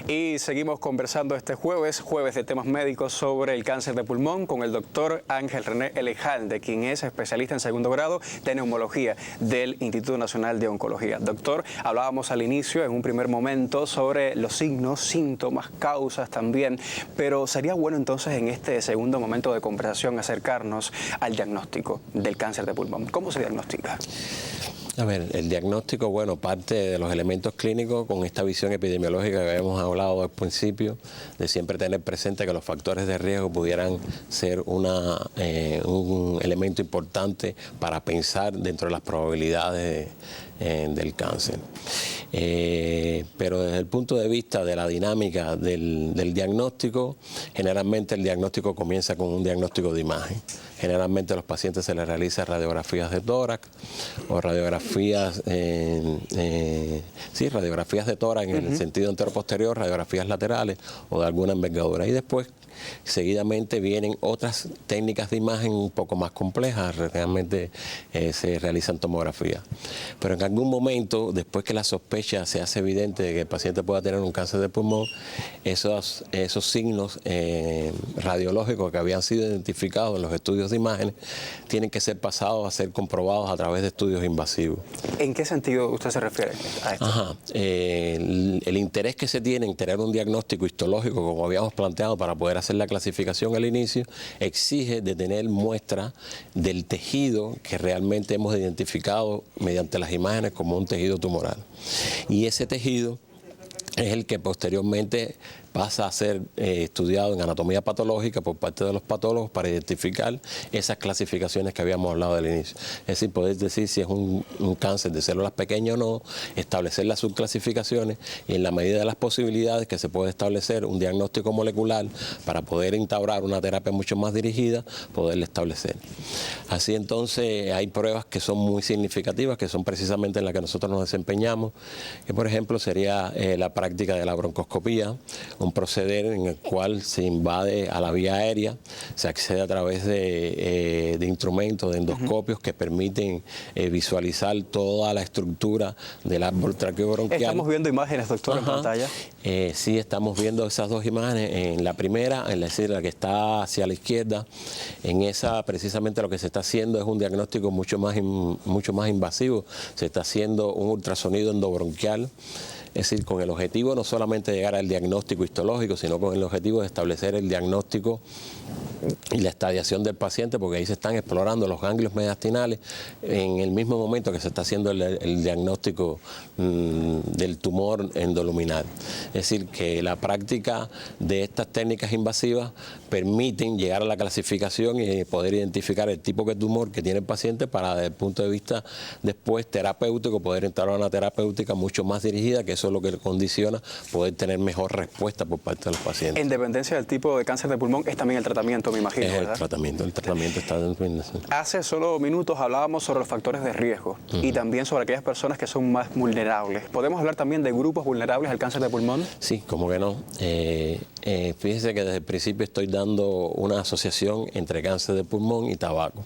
Y seguimos conversando este jueves de temas médicos sobre el cáncer de pulmón con el doctor Ángel René Elejalde, quien es especialista en segundo grado de neumología del Instituto Nacional de Oncología. Doctor, hablábamos al inicio, en un primer momento, sobre los signos, síntomas, causas también, pero sería bueno entonces en este segundo momento de conversación acercarnos al diagnóstico del cáncer de pulmón. ¿Cómo se diagnostica? A ver, el diagnóstico, bueno, parte de los elementos clínicos con esta visión epidemiológica que habíamos hablado al principio, de siempre tener presente que los factores de riesgo pudieran ser un elemento importante para pensar dentro de las probabilidades del cáncer. Pero desde el punto de vista de la dinámica del diagnóstico, generalmente el diagnóstico comienza con un diagnóstico de imagen. Generalmente a los pacientes se les realiza radiografías de tórax o radiografías, radiografías de tórax en el sentido anteroposterior, radiografías laterales o de alguna envergadura. Y después, seguidamente vienen otras técnicas de imagen un poco más complejas, realmente se realizan tomografías. Pero en algún momento, después que la sospecha se hace evidente de que el paciente pueda tener un cáncer de pulmón, esos signos radiológicos que habían sido identificados en los estudios de imágenes tienen que ser pasados a ser comprobados a través de estudios invasivos. ¿En qué sentido usted se refiere a esto? El interés que se tiene en tener un diagnóstico histológico, como habíamos planteado, para poder hacer la clasificación al inicio, exige de tener muestra del tejido que realmente hemos identificado mediante las imágenes como un tejido tumoral. Y ese tejido es el que posteriormente pasa a ser estudiado en anatomía patológica por parte de los patólogos para identificar esas clasificaciones que habíamos hablado al inicio. Es decir, poder decir si es un cáncer de células pequeñas o no, establecer las subclasificaciones y en la medida de las posibilidades que se puede establecer un diagnóstico molecular para poder instaurar una terapia mucho más dirigida, poderle establecer. Así entonces hay pruebas que son muy significativas, que son precisamente en las que nosotros nos desempeñamos, que por ejemplo sería la práctica de la broncoscopía, un proceder en el cual se invade a la vía aérea, se accede a través de instrumentos, de endoscopios que permiten visualizar toda la estructura del árbol traqueobronquial. Estamos viendo imágenes, doctor, en pantalla. Sí, estamos viendo esas dos imágenes. En la primera, es decir, la que está hacia la izquierda, en esa precisamente lo que se está haciendo es un diagnóstico mucho más invasivo. Se está haciendo un ultrasonido endobronquial. Es decir, con el objetivo no solamente de llegar al diagnóstico histológico, sino con el objetivo de establecer el diagnóstico y la estadiación del paciente, porque ahí se están explorando los ganglios mediastinales en el mismo momento que se está haciendo el diagnóstico del tumor endoluminal. Es decir, que la práctica de estas técnicas invasivas permiten llegar a la clasificación y poder identificar el tipo de tumor que tiene el paciente para, desde el punto de vista después terapéutico, poder entrar a una terapéutica mucho más dirigida, que eso es lo que condiciona poder tener mejor respuesta por parte de los pacientes. En dependencia del tipo de cáncer de pulmón es también el tratamiento, me imagino, es ¿verdad? El tratamiento está dentro de eso. Hace solo minutos hablábamos sobre los factores de riesgo y también sobre aquellas personas que son más vulnerables. ¿Podemos hablar también de grupos vulnerables al cáncer de pulmón? Sí, cómo que no. Fíjese que desde el principio estoy dando una asociación entre cáncer de pulmón y tabaco.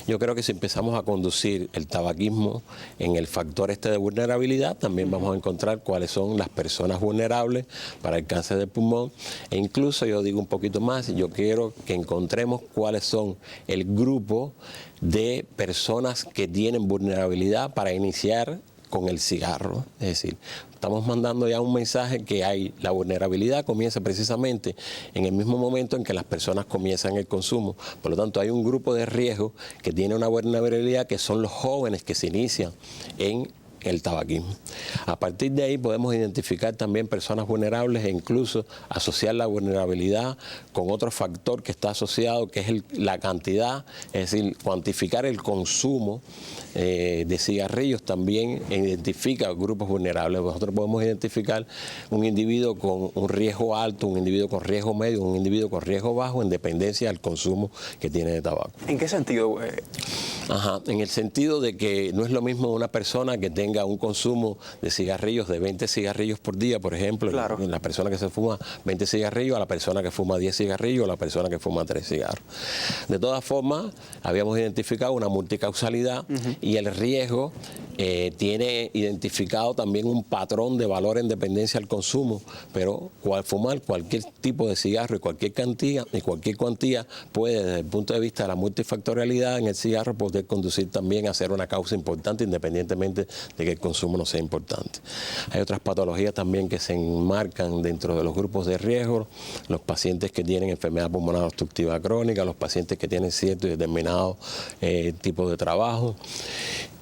Yo creo que si empezamos a conducir el tabaquismo en el factor de vulnerabilidad, también vamos a encontrar cuáles son las personas vulnerables para el cáncer de pulmón. E incluso yo digo un poquito más, yo quiero que encontremos cuáles son el grupo de personas que tienen vulnerabilidad para iniciar con el cigarro. Es decir, estamos mandando ya un mensaje que la vulnerabilidad comienza precisamente en el mismo momento en que las personas comienzan el consumo. Por lo tanto, hay un grupo de riesgo que tiene una vulnerabilidad, que son los jóvenes que se inician en el tabaquismo. A partir de ahí podemos identificar también personas vulnerables e incluso asociar la vulnerabilidad con otro factor que está asociado, que es la cantidad, es decir, cuantificar el consumo de cigarrillos también identifica grupos vulnerables. Nosotros podemos identificar un individuo con un riesgo alto, un individuo con riesgo medio, un individuo con riesgo bajo en dependencia del consumo que tiene de tabaco. ¿En qué sentido? Ajá, en el sentido de que no es lo mismo una persona que tenga un consumo de cigarrillos de 20 cigarrillos por día, por ejemplo, claro, la persona que se fuma 20 cigarrillos, a la persona que fuma 10 cigarrillos, a la persona que fuma 3 cigarros. De todas formas, habíamos identificado una multicausalidad y el riesgo tiene identificado también un patrón de valor en dependencia al consumo, pero fumar cualquier tipo de cigarro y cualquier cuantía puede, desde el punto de vista de la multifactorialidad en el cigarro, poder conducir también a ser una causa importante independientemente de que el consumo no sea importante. Hay otras patologías también que se enmarcan dentro de los grupos de riesgo, los pacientes que tienen enfermedad pulmonar obstructiva crónica, los pacientes que tienen cierto y determinado tipo de trabajo.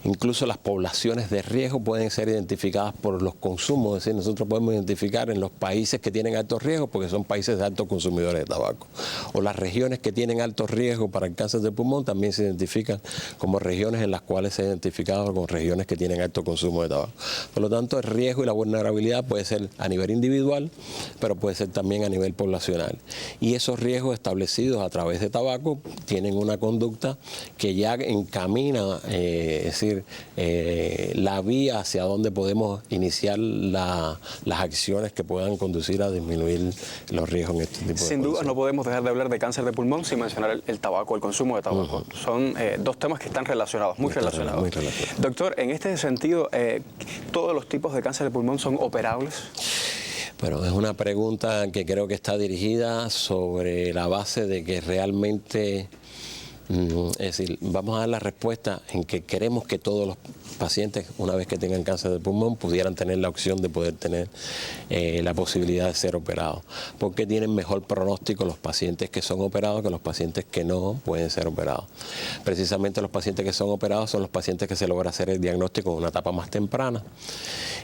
Incluso las poblaciones de riesgo pueden ser identificadas por los consumos, es decir, nosotros podemos identificar en los países que tienen alto riesgo porque son países de altos consumidores de tabaco. O las regiones que tienen alto riesgo para el cáncer de pulmón también se identifican como regiones en las cuales se ha identificado como regiones que tienen alto consumo de tabaco. Por lo tanto, el riesgo y la vulnerabilidad puede ser a nivel individual, pero puede ser también a nivel poblacional. Y esos riesgos establecidos a través de tabaco tienen una conducta que ya encamina, es decir, la vía hacia donde podemos iniciar las acciones que puedan conducir a disminuir los riesgos en este tipo de cosas. Sin duda no podemos dejar de hablar de cáncer de pulmón sin mencionar el tabaco, el consumo de tabaco. Son dos temas que están relacionados, muy relacionados. Doctor, en este sentido, ¿todos los tipos de cáncer de pulmón son operables? Bueno, es una pregunta que creo que está dirigida sobre la base de que realmente... Es decir, vamos a dar la respuesta en que queremos que todos los pacientes, una vez que tengan cáncer de pulmón, pudieran tener la opción de poder tener la posibilidad de ser operados. Porque tienen mejor pronóstico los pacientes que son operados que los pacientes que no pueden ser operados. Precisamente los pacientes que son operados son los pacientes que se logra hacer el diagnóstico en una etapa más temprana.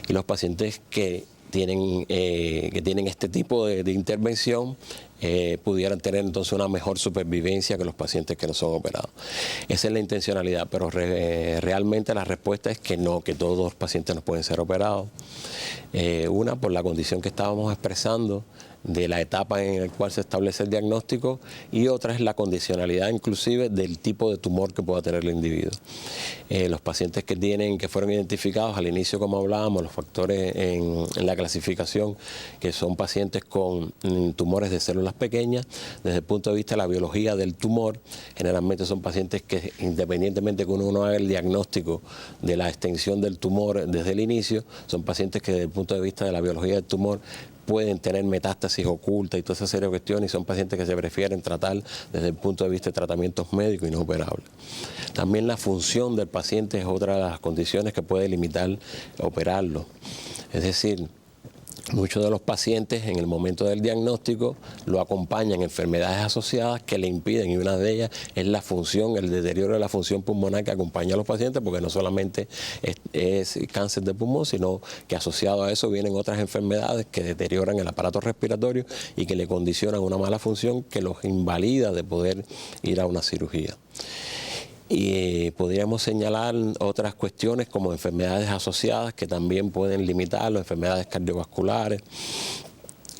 Y los pacientes que tienen este tipo de intervención pudieran tener entonces una mejor supervivencia que los pacientes que no son operados. Esa es la intencionalidad, pero realmente la respuesta es que no, que todos los pacientes no pueden ser operados. Una, por la condición que estábamos expresando de la etapa en la cual se establece el diagnóstico, y otra es la condicionalidad inclusive del tipo de tumor que pueda tener el individuo. Los pacientes que fueron identificados al inicio, como hablábamos, los factores en la clasificación, que son pacientes con tumores de células pequeñas, desde el punto de vista de la biología del tumor, generalmente son pacientes que, independientemente que uno haga el diagnóstico de la extensión del tumor desde el inicio, son pacientes que desde el punto de vista de la biología del tumor pueden tener metástasis oculta y toda esa serie de cuestiones, y son pacientes que se prefieren tratar desde el punto de vista de tratamientos médicos y no operables. También la función del paciente es otra de las condiciones que puede limitar operarlo. Es decir, muchos de los pacientes en el momento del diagnóstico lo acompañan enfermedades asociadas que le impiden, y una de ellas es la función, el deterioro de la función pulmonar que acompaña a los pacientes, porque no solamente es cáncer de pulmón, sino que asociado a eso vienen otras enfermedades que deterioran el aparato respiratorio y que le condicionan una mala función que los invalida de poder ir a una cirugía. Y podríamos señalar otras cuestiones como enfermedades asociadas que también pueden limitarlo, enfermedades cardiovasculares,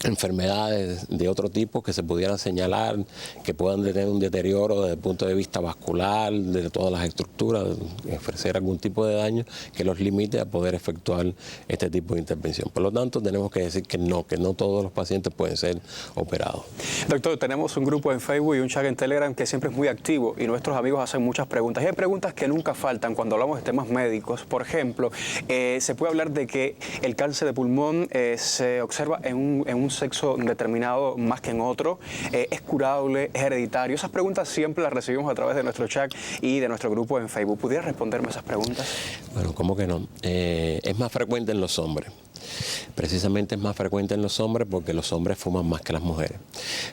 enfermedades de otro tipo que se pudieran señalar, que puedan tener un deterioro desde el punto de vista vascular, de todas las estructuras, ofrecer algún tipo de daño que los limite a poder efectuar este tipo de intervención. Por lo tanto, tenemos que decir que no todos los pacientes pueden ser operados. Doctor, tenemos un grupo en Facebook y un chat en Telegram que siempre es muy activo y nuestros amigos hacen muchas preguntas. Y hay preguntas que nunca faltan cuando hablamos de temas médicos. Por ejemplo, se puede hablar de que el cáncer de pulmón se observa en un sexo determinado más que en otro, es curable, es hereditario. Esas preguntas siempre las recibimos a través de nuestro chat y de nuestro grupo en Facebook. ¿Pudiera responderme esas preguntas? Bueno, ¿cómo que no? Es más frecuente en los hombres. Precisamente es más frecuente en los hombres porque los hombres fuman más que las mujeres.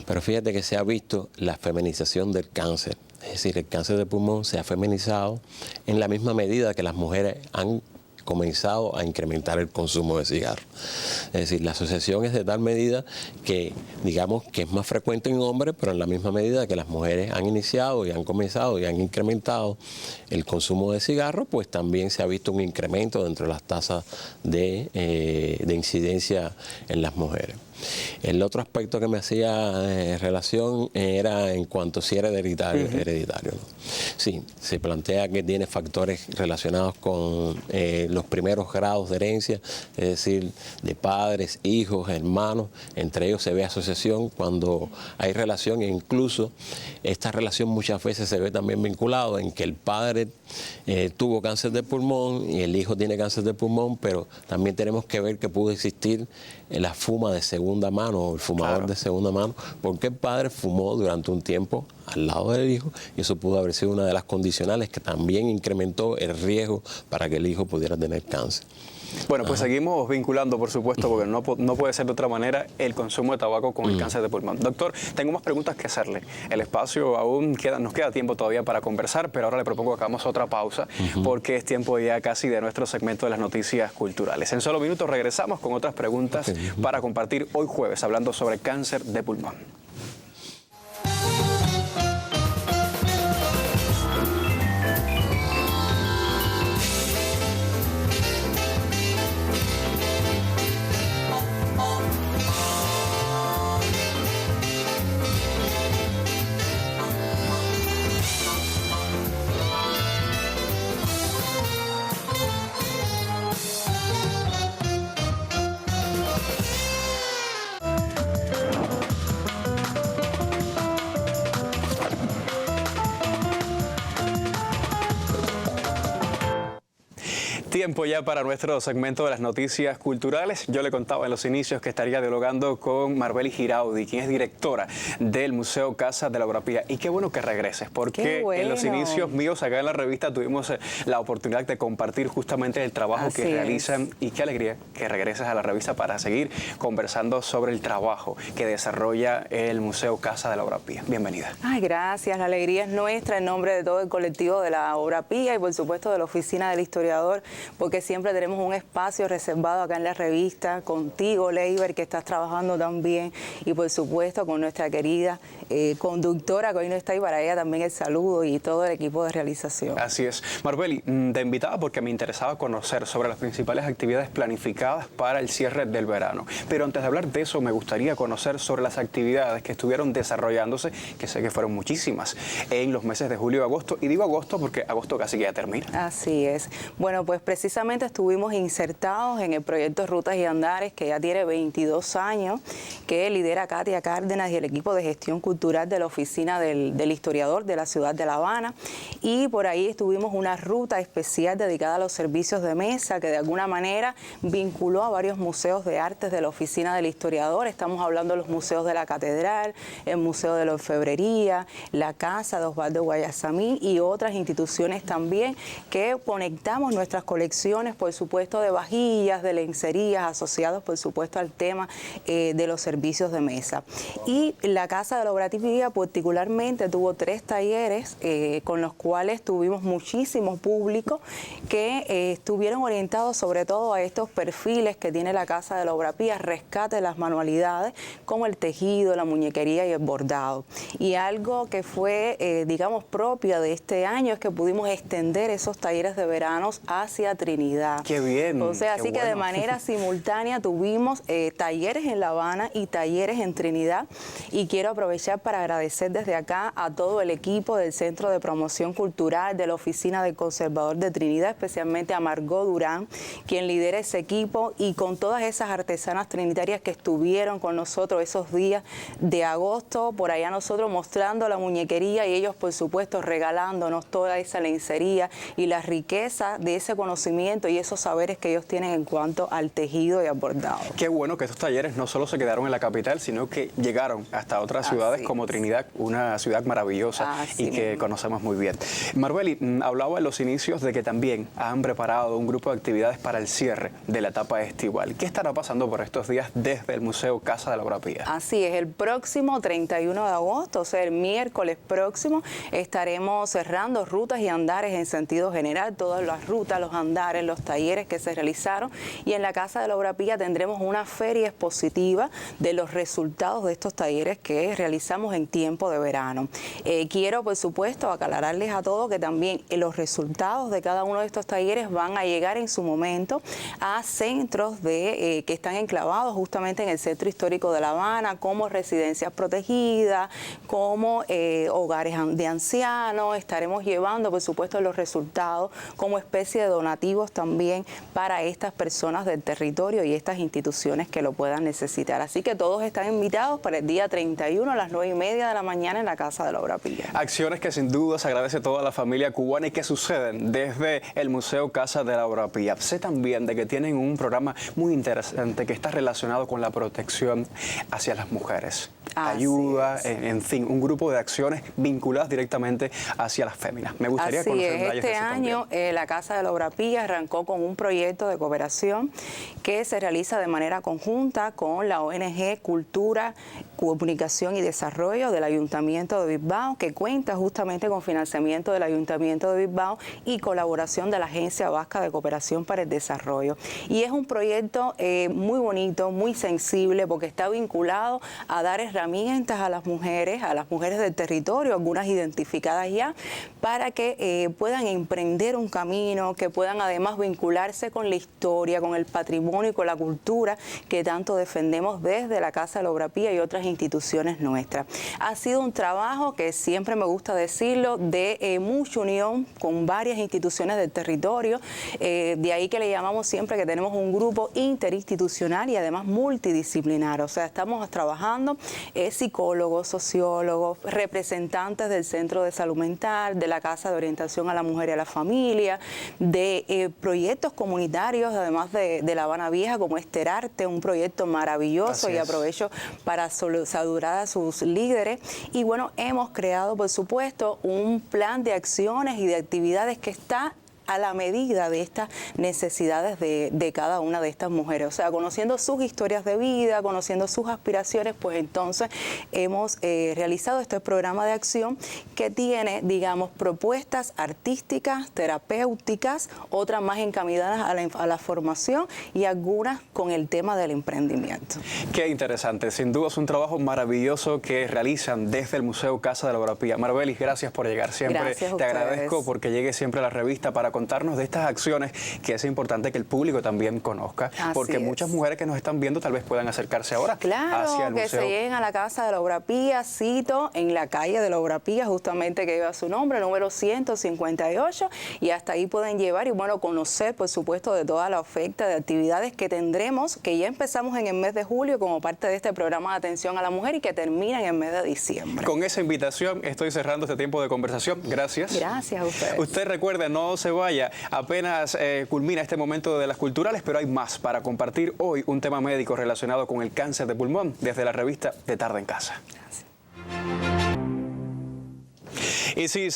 Pero fíjate que se ha visto la feminización del cáncer. Es decir, el cáncer de pulmón se ha feminizado en la misma medida que las mujeres han comenzado a incrementar el consumo de cigarros. Es decir, la asociación es de tal medida que, digamos, que es más frecuente en hombres, pero en la misma medida que las mujeres han iniciado y han comenzado y han incrementado el consumo de cigarros, pues también se ha visto un incremento dentro de las tasas de incidencia en las mujeres. El otro aspecto que me hacía relación era en cuanto si era hereditario, ¿no? Sí, se plantea que tiene factores relacionados con los primeros grados de herencia, es decir, de padres, hijos, hermanos, entre ellos se ve asociación cuando hay relación, e incluso esta relación muchas veces se ve también vinculado en que el padre tuvo cáncer de pulmón y el hijo tiene cáncer de pulmón, pero también tenemos que ver que pudo existir la fuma de segunda mano o el fumador de segunda mano, porque el padre fumó durante un tiempo al lado del hijo y eso pudo haber sido una de las condicionales que también incrementó el riesgo para que el hijo pudiera tener cáncer. Bueno, pues seguimos vinculando, por supuesto, porque no puede ser de otra manera el consumo de tabaco con el cáncer de pulmón. Doctor, tengo más preguntas que hacerle. El espacio aún nos queda tiempo todavía para conversar, pero ahora le propongo que hagamos otra pausa, porque es tiempo ya casi de nuestro segmento de las noticias culturales. En solo minutos regresamos con otras preguntas para compartir hoy jueves, hablando sobre cáncer de pulmón. Tiempo ya para nuestro segmento de las noticias culturales. Yo le contaba en los inicios que estaría dialogando con Marbeli Giraudi, quien es directora del Museo Casa de la Obra Pía. Y qué bueno que regreses, porque en los inicios míos acá en la revista tuvimos la oportunidad de compartir justamente el trabajo que realizan. Y qué alegría que regreses a la revista para seguir conversando sobre el trabajo que desarrolla el Museo Casa de la Obra Pía. Bienvenida. Ay, gracias. La alegría es nuestra en nombre de todo el colectivo de la Obra Pía y por supuesto de la Oficina del Historiador, porque siempre tenemos un espacio reservado acá en la revista, contigo, Leiber, que estás trabajando también, y por supuesto con nuestra querida conductora, que hoy no está ahí, para ella también el saludo y todo el equipo de realización. Así es. Marbeli, te invitaba porque me interesaba conocer sobre las principales actividades planificadas para el cierre del verano. Pero antes de hablar de eso, me gustaría conocer sobre las actividades que estuvieron desarrollándose, que sé que fueron muchísimas, en los meses de julio y agosto. Y digo agosto porque agosto casi que ya termina. Así es. Bueno, pues precisamente estuvimos insertados en el proyecto Rutas y Andares, que ya tiene 22 años, que lidera Katia Cárdenas y el equipo de gestión cultural de la Oficina del Historiador de la ciudad de La Habana. Y por ahí estuvimos una ruta especial dedicada a los servicios de mesa, que de alguna manera vinculó a varios museos de artes de la Oficina del Historiador. Estamos hablando de los museos de la Catedral, el Museo de la Orfebrería, la Casa de Osvaldo Guayasamín y otras instituciones también, que conectamos nuestras colecciones, por supuesto, de vajillas, de lencerías, asociados, por supuesto, al tema de los servicios de mesa. Y la Casa de la Obra Pía particularmente tuvo 3 talleres con los cuales tuvimos muchísimo público que estuvieron orientados sobre todo a estos perfiles que tiene la Casa de la Obra Pía, rescate de las manualidades como el tejido, la muñequería y el bordado. Y algo que fue, digamos, propio de este año es que pudimos extender esos talleres de veranos hacia Trinidad. ¡Qué bien! O sea, así que de manera simultánea tuvimos talleres en La Habana y talleres en Trinidad, y quiero aprovechar para agradecer desde acá a todo el equipo del Centro de Promoción Cultural, de la Oficina del Conservador de Trinidad, especialmente a Margot Durán, quien lidera ese equipo, y con todas esas artesanas trinitarias que estuvieron con nosotros esos días de agosto, por allá nosotros mostrando la muñequería y ellos, por supuesto, regalándonos toda esa lencería y la riqueza de ese conocimiento y esos saberes que ellos tienen en cuanto al tejido y al bordado. Qué bueno que estos talleres no solo se quedaron en la capital, sino que llegaron hasta otras ciudades como Trinidad, una ciudad maravillosa y que conocemos muy bien. Marbeli, hablaba en los inicios de que también han preparado un grupo de actividades para el cierre de la etapa estival. ¿Qué estará pasando por estos días desde el Museo Casa de la Obra Pía? Así es, el próximo 31 de agosto, o sea, el miércoles próximo, estaremos cerrando rutas y andares en sentido general, todas las rutas, los andares Andares, los talleres que se realizaron, y en la Casa de la Obra Pía tendremos una feria expositiva de los resultados de estos talleres que realizamos en tiempo de verano. Quiero, por supuesto, aclararles a todos que también los resultados de cada uno de estos talleres van a llegar en su momento a centros que están enclavados justamente en el Centro Histórico de La Habana, como residencias protegidas, como hogares de ancianos. Estaremos llevando, por supuesto, los resultados como especie de donativos también para estas personas del territorio y estas instituciones que lo puedan necesitar. Así que todos están invitados para el día 31 a las 9:30 de la mañana en la Casa de la Obra Pía. Acciones que sin duda se agradece a toda la familia cubana y que suceden desde el Museo Casa de la Obra Pía. Sé también de que tienen un programa muy interesante que está relacionado con la protección hacia las mujeres. Ayuda, en fin, un grupo de acciones vinculadas directamente hacia las féminas. Me gustaría conocer detalles de eso también. Este año la Casa de la Obra Pía arrancó con un proyecto de cooperación que se realiza de manera conjunta con la ONG Cultura, Comunicación y Desarrollo del Ayuntamiento de Bilbao, que cuenta justamente con financiamiento del Ayuntamiento de Bilbao y colaboración de la Agencia Vasca de Cooperación para el Desarrollo. Y es un proyecto muy bonito, muy sensible, porque está vinculado a dar herramientas a las mujeres del territorio, algunas identificadas ya, para que puedan emprender un camino, que puedan además vincularse con la historia, con el patrimonio y con la cultura que tanto defendemos desde la Casa de la Obra Pía y otras instituciones nuestras. Ha sido un trabajo que siempre me gusta decirlo, de mucha unión con varias instituciones del territorio, de ahí que le llamamos siempre que tenemos un grupo interinstitucional y además multidisciplinar. O sea, estamos trabajando psicólogos, sociólogos, representantes del Centro de Salud Mental, de la Casa de Orientación a la Mujer y a la Familia, de proyectos comunitarios, además de La Habana Vieja, como Esterarte, un proyecto maravilloso, y aprovecho para saludar a sus líderes. Y bueno, hemos creado, por supuesto, un plan de acciones y de actividades que está a la medida de estas necesidades de cada una de estas mujeres. O sea, conociendo sus historias de vida, conociendo sus aspiraciones, pues entonces hemos realizado este programa de acción que tiene, digamos, propuestas artísticas, terapéuticas, otras más encaminadas a la formación y algunas con el tema del emprendimiento. Qué interesante. Sin duda es un trabajo maravilloso que realizan desde el Museo Casa de la Obra Pía. Marbelis, gracias por llegar. Siempre te agradezco porque llegues siempre a la revista para contarnos de estas acciones que es importante que el público también conozca, porque muchas mujeres que nos están viendo tal vez puedan acercarse ahora hacia el museo. Que se lleguen a la Casa de la Obra Pía, cito, en la calle de la Obra Pía, justamente que lleva su nombre, número 158, y hasta ahí pueden llevar y bueno, conocer por supuesto de toda la oferta de actividades que tendremos, que ya empezamos en el mes de julio como parte de este programa de atención a la mujer y que termina en el mes de diciembre. Con esa invitación estoy cerrando este tiempo de conversación. Gracias. Gracias a ustedes. Usted recuerde, no se vaya. Apenas culmina este momento de las culturales, pero hay más para compartir hoy, un tema médico relacionado con el cáncer de pulmón desde la revista De Tarde en Casa. Gracias. Y sí,